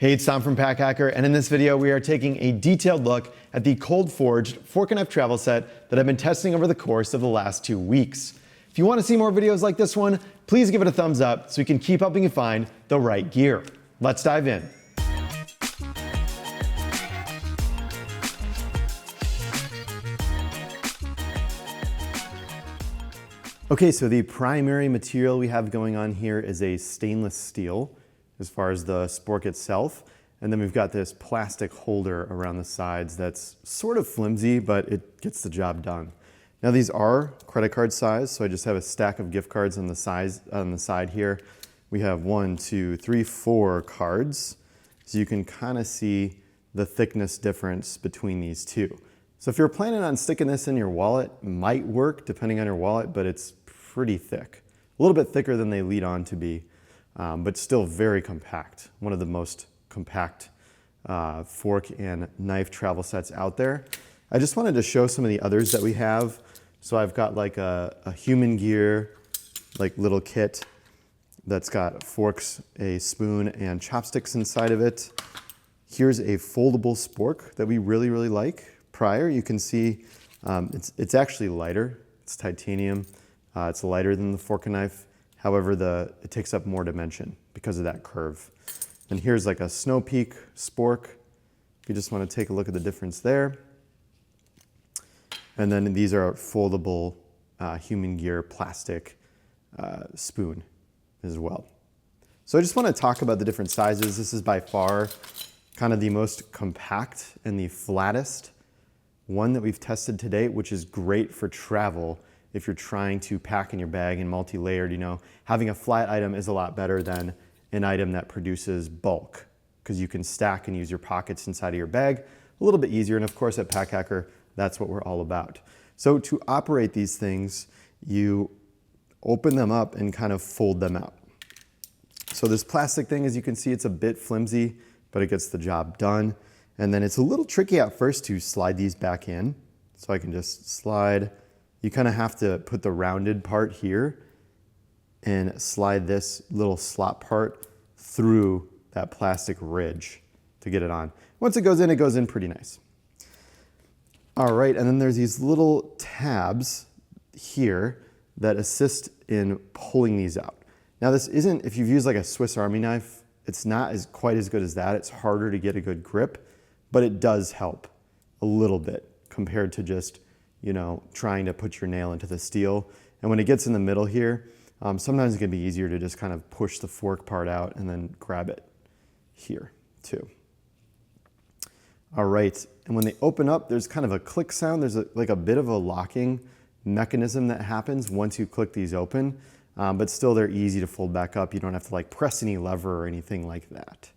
Hey, it's Tom from Pack Hacker, and in this video we are taking a detailed look at the Cold4ged Forkanife travel set that I've been testing over the course of the last 2 weeks. If you want to see more videos like this one, please give it a thumbs up so we can keep helping you find the right gear. Let's dive in. Okay, so the primary material we have going on here is a stainless steel as far as the spork itself. And then we've got this plastic holder around the sides that's sort of flimsy, but it gets the job done. Now these are credit card size, so I just have a stack of gift cards on the side here. We have 1, 2, 3, 4 cards. So you can kind of see the thickness difference between these two. So if you're planning on sticking this in your wallet, it might work depending on your wallet, but it's pretty thick. A little bit thicker than they lead on to be, but still very compact. One of the most compact fork and knife travel sets out there. I just wanted to show some of the others that we have. So I've got like a human gear, like little kit that's got forks, a spoon, and chopsticks inside of it. Here's a foldable spork that we really like. Prior, you can see it's actually lighter. It's titanium. It's lighter than the Forkanife. However, it takes up more dimension because of that curve. And here's like a Snow Peak spork. If you just want to take a look at the difference there. And then these are foldable human gear plastic spoon as well. So I just want to talk about the different sizes. This is by far kind of the most compact and the flattest one that we've tested to date, which is great for travel. If you're trying to pack in your bag and multi-layered, you know, having a flat item is a lot better than an item that produces bulk, because you can stack and use your pockets inside of your bag a little bit easier. And of course at Pack Hacker, that's what we're all about. So to operate these things, you open them up and kind of fold them out. So this plastic thing, as you can see, it's a bit flimsy, but it gets the job done. And then it's a little tricky at first to slide these back in. So I can just slide. You kind of have to put the rounded part here and slide this little slot part through that plastic ridge to get it on. Once it goes in pretty nice. All right, and then there's these little tabs here that assist in pulling these out. Now this isn't, if you've used like a Swiss Army knife, it's not quite as good as that. It's harder to get a good grip, but it does help a little bit compared to just, you know, trying to put your nail into the steel. And when it gets in the middle here, sometimes it can be easier to just kind of push the fork part out and then grab it here too. All right, and when they open up, there's kind of a click sound. There's like a bit of a locking mechanism that happens once you click these open, but still they're easy to fold back up. You don't have to like press any lever or anything like that.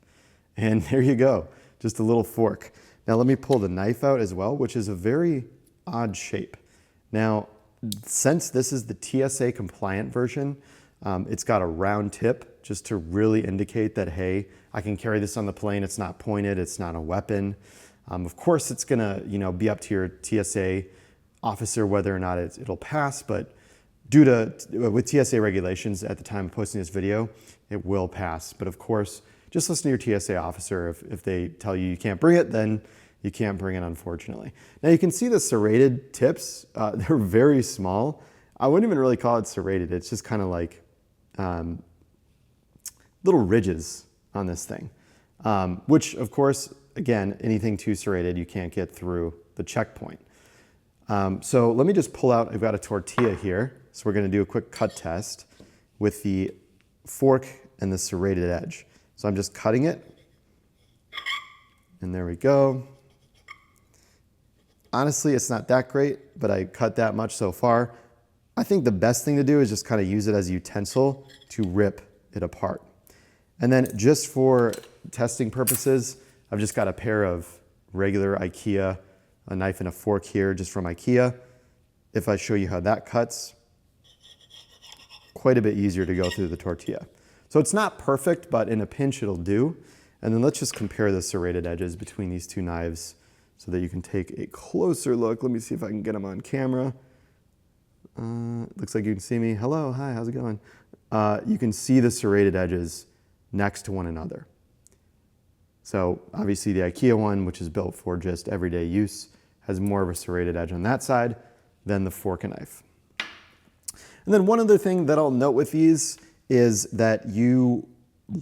And there you go, just a little fork. Now let me pull the knife out as well, which is a very odd shape. Now, since this is the TSA compliant version, it's got a round tip just to really indicate that, hey, I can carry this on the plane. It's not pointed. It's not a weapon. Of course, it's gonna, you know, be up to your TSA officer whether or not it'll pass, but with TSA regulations at the time of posting this video, it will pass. But of course, just listen to your TSA officer. If they tell you can't bring it, then you can't bring it, unfortunately. Now you can see the serrated tips. They're very small. I wouldn't even really call it serrated. It's just kind of like little ridges on this thing, which of course, again, anything too serrated, you can't get through the checkpoint. So let me just pull out, I've got a tortilla here. So we're gonna do a quick cut test with the fork and the serrated edge. So I'm just cutting it, and there we go. Honestly, it's not that great, but I cut that much so far. I think the best thing to do is just kind of use it as a utensil to rip it apart. And then just for testing purposes, I've just got a pair of regular IKEA, a knife and a fork here just from IKEA. If I show you how that cuts, quite a bit easier to go through the tortilla. So it's not perfect, but in a pinch it'll do. And then let's just compare the serrated edges between these two knives so that you can take a closer look. Let me see if I can get them on camera. Looks like you can see me. Hello, hi, how's it going? You can see the serrated edges next to one another. So obviously the IKEA one, which is built for just everyday use, has more of a serrated edge on that side than the Forkanife. And then one other thing that I'll note with these is that you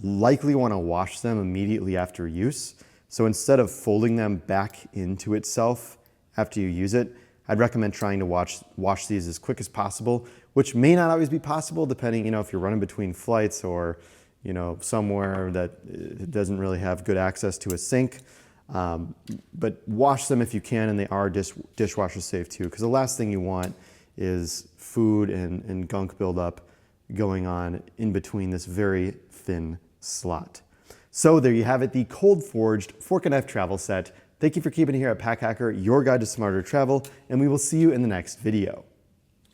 likely want to wash them immediately after use. So instead of folding them back into itself after you use it, I'd recommend trying to wash these as quick as possible, which may not always be possible depending, if you're running between flights or, somewhere that doesn't really have good access to a sink. But wash them if you can, and they are dishwasher safe too, because the last thing you want is food and gunk buildup going on in between this very thin slot. So there you have it, the Cold4ged Forkanife travel set. Thank you for keeping it here at Pack Hacker, your guide to smarter travel, and we will see you in the next video.